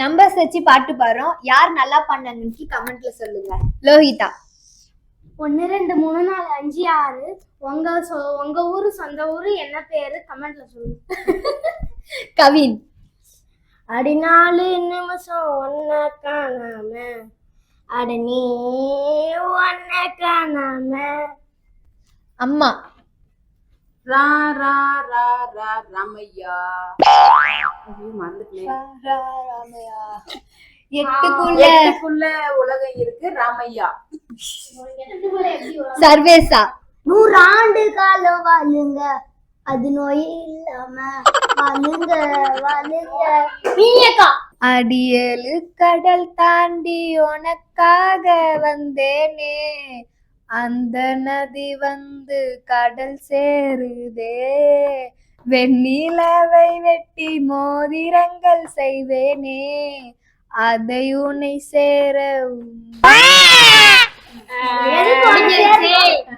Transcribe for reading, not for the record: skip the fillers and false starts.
Numbers வச்சு பாட்டு பாடுறோம். யார் நல்லா பண்ணாங்கன்னு கமெண்ட்ல சொல்லுங்க. லோஹிதா. 1 2 3 4 5 6. உங்க ஊரு சொந்த ஊரு என்ன பேரு கமெண்ட்ல சொல்லுங்க. கவின். அடி 4 நிமிஷம் ஒன்ன காணாம அட நீ ஒன்ன காணாம. அம்மா. ரா ரா ரா ரா ராமையா. எட்டுக்குள்ள உலகம் இருக்கு ராமையா. சர்வேசா. 100 ஆண்டு காலம் வாழுங்க அது நோய் இல்லாம வாழுங்க வாழுங்க. நீங்கக்கா. அடியேழு கடல் தாண்டி உனக்காக வந்தேனே, அந்த நதி வந்து கடல் சேருதே, வெண்ணிலவை வெட்டி மோதிரங்கள் செய்வேனே, அதை உன்னை சேர